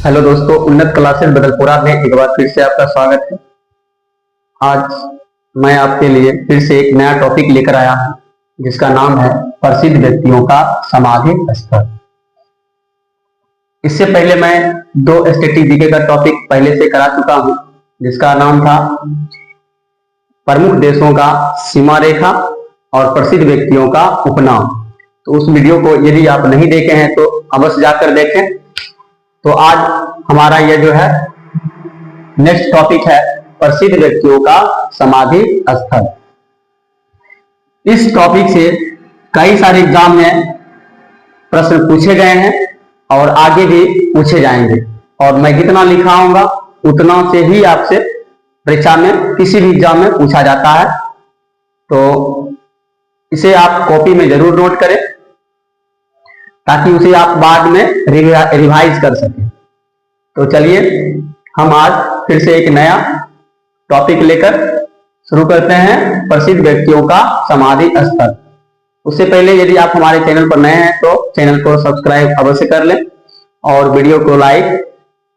Hello दोस्तों, उन्नत classes बदलपुरा में एक बार फिर से आपका स्वागत है। आज मैं आपके लिए फिर से एक नया टॉपिक लेकर आया हूं जिसका नाम है प्रसिद्ध व्यक्तियों का समाधि स्थल। इससे पहले मैं 2 स्टैटिक जीके का टॉपिक पहले से करा चुका हूं जिसका नाम था प्रमुख देशों का सीमा रेखा और प्रसिद्ध व्यक्तियों का उपनाम। तो उस वीडियो को यदि आप नहीं देखे हैं तो अवश्य जाकर देखें। तो आज हमारा यह जो है नेक्स्ट टॉपिक है प्रसिद्ध व्यक्तियों का समाधि स्थल। इस टॉपिक से कई सारे एग्जाम में प्रश्न पूछे गए हैं और आगे भी पूछे जाएंगे, और मैं जितना लिखाऊंगा उतना से ही आपसे परीक्षा में किसी भी एग्जाम में पूछा जाता है। तो इसे आप कॉपी में जरूर नोट करें ताकि उसे आप बाद में रिवाइज कर सकें। तो चलिए हम आज फिर से एक नया टॉपिक लेकर शुरू करते हैं प्रसिद्ध व्यक्तियों का समाधि स्थल। उससे पहले यदि आप हमारे चैनल पर नए हैं तो चैनल को सब्सक्राइब अवश्य कर लें और वीडियो को लाइक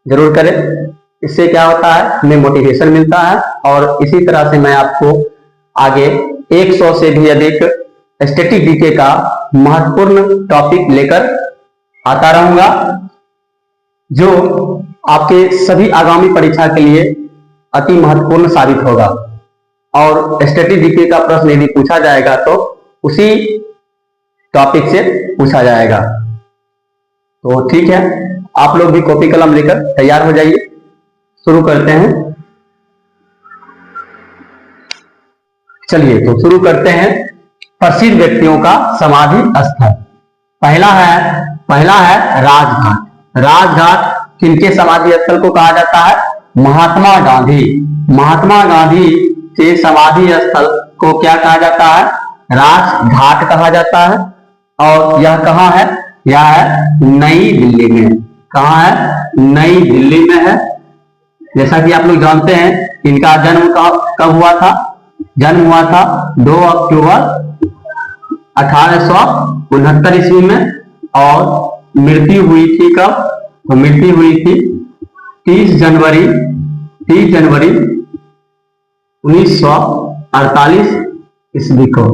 जरूर करें। इससे क्या होता है, हमें मोटिवेशन मिलता है और इसी तरह से मैं आपको आगे 100 से भी अधिक स्टैटिक जीके का महत्वपूर्ण टॉपिक लेकर आता रहूंगा जो आपके सभी आगामी परीक्षा के लिए अति महत्वपूर्ण साबित होगा। और स्टैटिक जीके का प्रश्न यदि पूछा जाएगा तो उसी टॉपिक से पूछा जाएगा। तो ठीक है, आप लोग भी कॉपी कलम लेकर तैयार हो जाइए। शुरू करते हैं। चलिए तो शुरू करते हैं प्रसिद्ध व्यक्तियों का समाधि स्थल। पहला है राजघाट। राजघाट किनके समाधि स्थल को कहा जाता है? महात्मा गांधी। महात्मा गांधी के समाधि स्थल को क्या कहा जाता है? राजघाट कहा जाता है। और यह कहाँ है? यह है नई दिल्ली में। कहाँ है? नई दिल्ली में है। जैसा कि आप लोग जानते हैं इनका जन्म कब हुआ था? जन्म हुआ था 2 अक्टूबर 1869 ईस्वी में, और मृत्यु हुई थी कब? तो मृत्यु हुई थी 30 जनवरी 1948 ईस्वी को।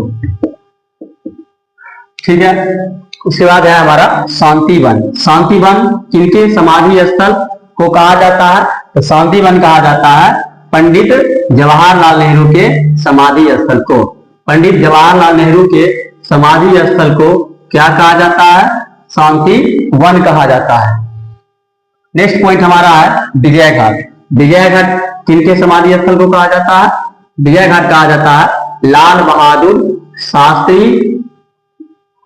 ठीक है। उसके बाद है हमारा शांति वन। शांति वन किनके समाधि स्थल को कहा जाता है? तो शांति वन कहा जाता है पंडित जवाहरलाल नेहरू के समाधि स्थल को। पंडित जवाहरलाल नेहरू के समाधि स्थल को क्या कहा जाता है? शांति वन कहा जाता है। नेक्स्ट पॉइंट हमारा है विजय घाट। विजय घाट किनके समाधि स्थल को कहा जाता है? विजय घाट कहा जाता है लाल बहादुर शास्त्री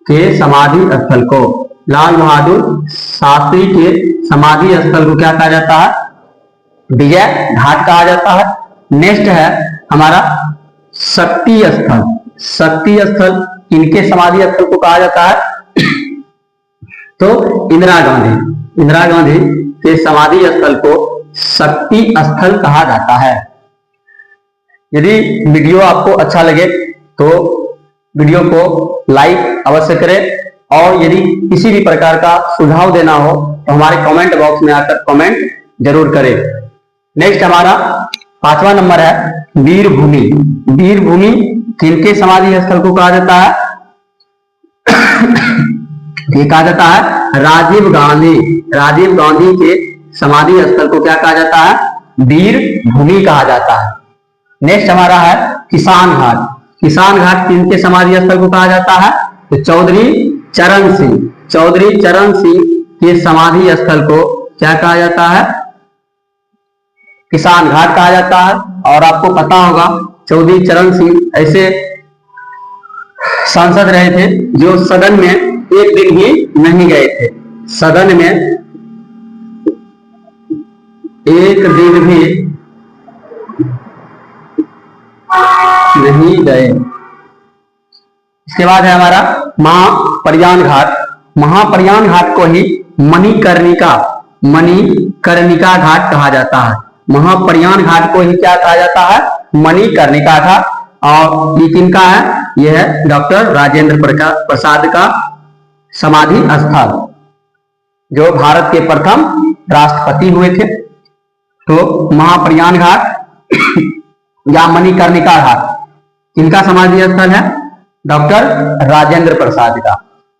के समाधि स्थल को। लाल बहादुर शास्त्री के समाधि स्थल को क्या कहा जाता है? विजय घाट कहा जाता है। नेक्स्ट है हमारा शक्ति स्थल। शक्ति स्थल किनके समाधि स्थल को कहा जाता है? तो इंदिरा गांधी के समाधि स्थल को शक्ति स्थल कहा जाता है। यदि वीडियो आपको अच्छा लगे तो वीडियो को लाइक अवश्य करें, और यदि किसी भी प्रकार का सुझाव देना हो तो हमारे कमेंट बॉक्स में आकर कमेंट जरूर करें। नेक्स्ट हमारा 5वां नंबर है वीरभूमि। वीरभूमि किनके समाधि स्थल को कहा जाता है? ये कहा जाता है राजीव गांधी के समाधि स्थल को क्या कहा जाता है? वीर भूमि कहा जाता है। नेक्स्ट हमारा है किसान घाट। किसान घाट किनके समाधि स्थल को कहा जाता है? तो चौधरी चरण सिंह के समाधि स्थल को क्या कहा जाता है? किसान घाट कहा जाता है। और आपको पता होगा चौधरी चरण सिंह ऐसे सांसद रहे थे जो सदन में एक दिन भी नहीं गए थे। सदन में एक दिन भी नहीं गए। इसके बाद है हमारा महाप्रयाण घाट। महाप्रयाण घाट को ही मणिकर्णिका घाट कहा जाता है। महाप्रयाण घाट को ही क्या कहा जाता है? मणिकर्णिका घाट। और ये किनका है? यह है डॉक्टर राजेंद्र प्रसाद का समाधि स्थल, जो भारत के प्रथम राष्ट्रपति हुए थे। तो महाप्रयाण घाट या मणिकर्णिका घाट किनका समाधि स्थल है? डॉक्टर राजेंद्र प्रसाद का।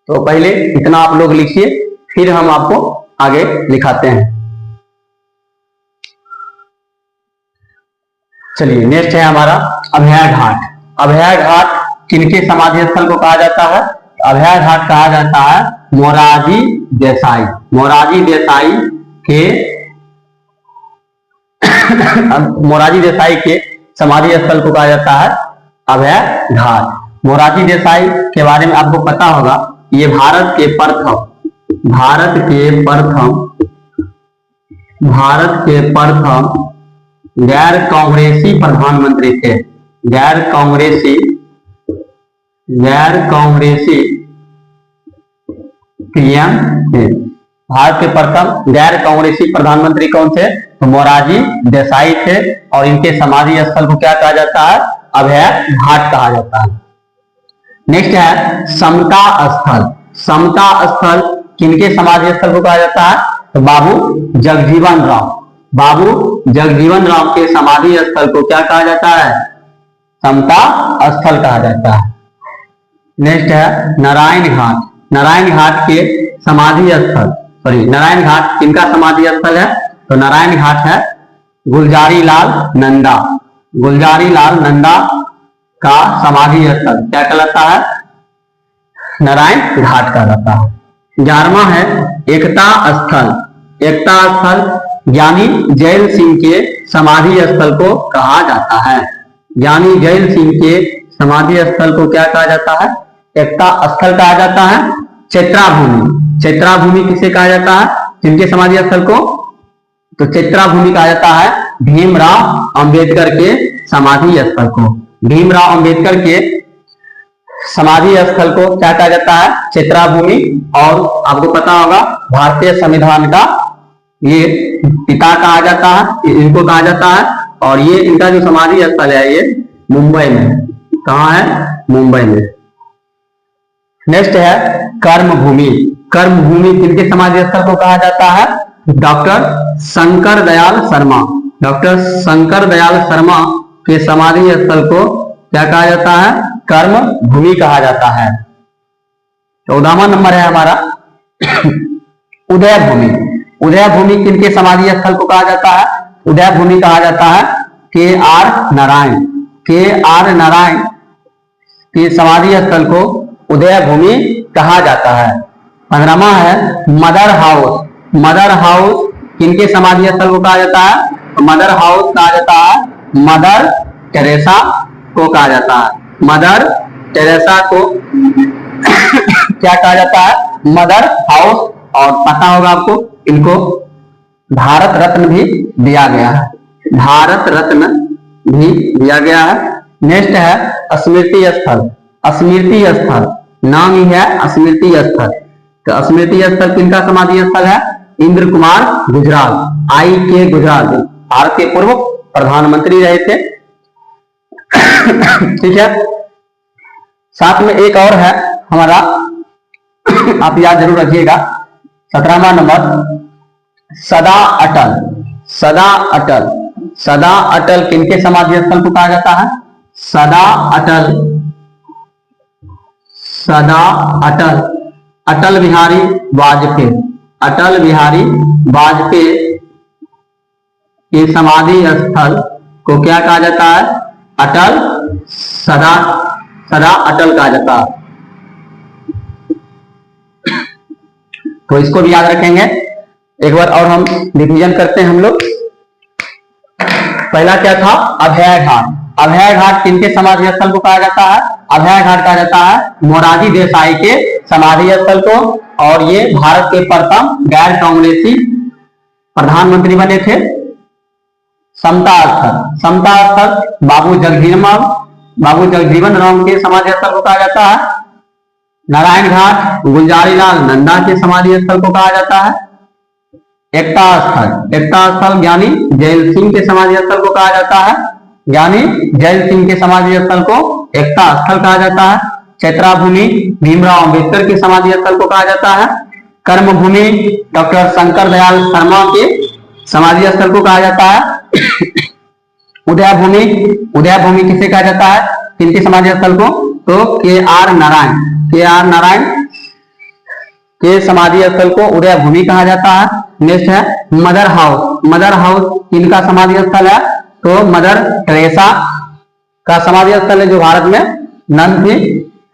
तो पहले इतना आप लोग लिखिए, फिर हम आपको आगे लिखाते हैं। चलिए नेक्स्ट है हमारा अभय घाट। अभय घाट किनके समाधि स्थल को कहा जाता है? अभय घाट कहा जाता है मोरारजी देसाई। मोरारजी देसाई के मोरारजी देसाई के समाधि स्थल को कहा जाता है अभय घाट। मोरारजी देसाई के बारे में आपको पता होगा, ये भारत के प्रथम गैर कांग्रेसी प्रधानमंत्री थे। गैर कांग्रेसी पीएम थे। भारत के प्रथम गैर कांग्रेसी प्रधानमंत्री कौन थे? तो मोरारजी देसाई थे। और इनके समाधि स्थल को क्या कहा जाता है? अभय घाट कहा जाता है। नेक्स्ट है समता स्थल। समता स्थल किनके समाधि स्थल को कहा जाता है? तो बाबू जगजीवन राम। बाबू जगजीवन राम के समाधि स्थल को क्या कहा जाता है? समता स्थल कहा जाता है। नेक्स्ट है नारायण घाट। नारायण घाट के समाधि स्थल, नारायण घाट किनका समाधि स्थल है? तो नारायण घाट है गुलजारी लाल नंदा। गुलजारी लाल नंदा का समाधि स्थल क्या कहलाता है? नारायण घाट कहलाता है। 11वां है एकता स्थल। एकता स्थल ज्ञानी जैल सिंह के समाधि स्थल को कहा जाता है। ज्ञानी जैल सिंह के समाधि स्थल को क्या कहा जाता है? एकता स्थल कहा जाता है। चैत्राभूमि। चैत्राभूमि किसे कहा जाता है? किनके समाधि स्थल को? तो चैत्राभूमि कहा जाता है भीमराव अंबेडकर के समाधि स्थल को। भीमराव अंबेडकर के समाधि स्थल को क्या कहा जाता है? चैत्राभूमि। और आपको पता होगा भारतीय संविधान का ये पिता कहा जाता है, इनको कहा जाता है। और ये इनका जो समाधि स्थल है ये मुंबई में। कहाँ है? मुंबई में। नेक्स्ट है कर्मभूमि। कर्मभूमि किनके समाधि स्थल को कहा जाता है? डॉक्टर शंकर दयाल शर्मा। डॉक्टर शंकर दयाल शर्मा के समाधि स्थल को क्या कहा जाता है? कर्म भूमि कहा जाता है। 14वां नंबर है हमारा उदय भूमि। उदय भूमि किनके समाधि स्थल को कहा जाता है? उदय भूमि कहा जाता है के आर नारायण। के आर नारायण के समाधि स्थल को उदय भूमि कहा जाता है। 15वां है मदर हाउस। मदर हाउस किनके समाधि स्थल को कहा जाता है? मदर हाउस कहा जाता है मदर टेरेसा को कहा जाता है। मदर टेरेसा को क्या कहा जाता है? Mother house. और पता होगा आपको इनको भारत रत्न भी दिया गया है। भारत रत्न भी दिया गया है। नेक्स्ट है स्मृति स्थल। स्मृति स्थल नाम ही है स्मृति स्थल। तो स्मृति स्थल किनका समाधि स्थल है? इंद्र कुमार गुजराल। I.K. गुजराल भारत के पूर्व प्रधानमंत्री रहे थे। ठीक है। साथ में एक और है हमारा, आप याद जरूर रखिएगा, 17वां नंबर सदा अटल। सदा अटल। सदा अटल किनके समाधि स्थल को कहा जाता है? सदा अटल। सदा अटल अटल बिहारी वाजपेयी। अटल बिहारी वाजपेयी के समाधि स्थल को क्या कहा जाता है? अटल सदा अटल कहा जाता है। तो इसको भी याद रखेंगे। एक बार और हम रिवीजन करते हैं हम लोग। पहला क्या था? अभय घाट। अभय घाट किनके समाधि स्थल को कहा जाता है? अभय घाट कहा जाता है मोरारजी देसाई के समाधि स्थल को। और ये भारत के प्रथम गैर कांग्रेसी प्रधानमंत्री बने थे। समता स्थल। समता स्थल बाबू जगजीवन राम के समाधि स्थल को कहा जाता है। नारायण घाट गुलजारी लाल नंदा के समाधि स्थल को कहा जाता है। एकता स्थल। एकता स्थल ज्ञानी जैल सिंह के समाधि स्थल को कहा जाता है। ज्ञानी जैल सिंह के समाधि स्थल को एकता स्थल कहा जाता है। चैत्राभूमि भीमराव अंबेडकर के समाधि स्थल को कहा जाता है कर्मभूमि डॉक्टर शंकर दयाल शर्मा के समाधि स्थल को कहा जाता है। उदयभूमि, उदयभूमि किसे कहा जाता है, किनके समाधि स्थल को, तो के.आर. नारायण, के.आर. नारायण के समाधि स्थल को उदयभूमि कहा जाता है। नेक्स्ट है मदर हाउस, मदर हाउस किनका समाधि स्थल है, तो मदर टेरेसा का समाधि स्थल है, जो भारत में नन थी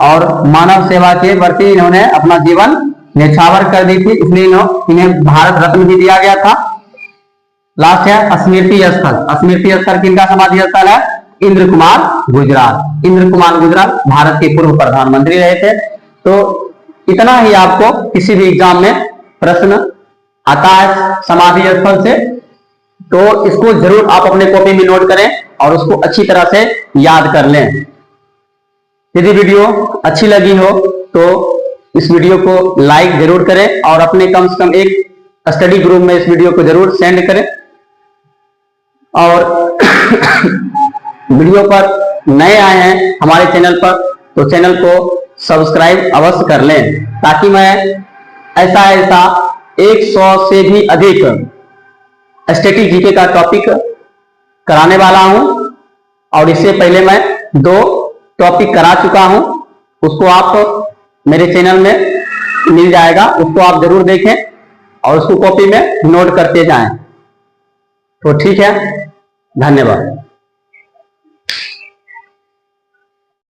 और मानव सेवा के प्रति इन्होंने अपना जीवन न्यौछावर कर दी थी, इसलिए इन्हें भारत रत्न भी दिया गया था। लास्ट है स्मृति स्थल, स्मृति स्थल किनका समाधि स्थल है, इंद्र कुमार गुजराल, इंद्र कुमार गुजराल भारत के पूर्व प्रधानमंत्री रहे थे। तो इतना ही आपको किसी भी एग्जाम में प्रश्न आता है समाधि स्थल से, तो इसको जरूर आप अपने कॉपी में नोट करें और उसको अच्छी तरह से याद कर लें। यदि वीडियो अच्छी लगी हो तो इस वीडियो को लाइक जरूर करें और अपने कम से कम एक स्टडी ग्रुप में इस वीडियो को जरूर सेंड करें। और वीडियो पर नए आए हैं हमारे चैनल पर तो चैनल को सब्सक्राइब अवश्य कर लें, ताकि मैं ऐसा 100 से भी अधिक स्टैटिक जीके का टॉपिक कराने वाला हूं। और इससे पहले मैं 2 टॉपिक करा चुका हूं, उसको आप मेरे चैनल में मिल जाएगा, उसको आप जरूर देखें और उसको कॉपी में नोट करते जाएं। तो ठीक है, धन्यवाद।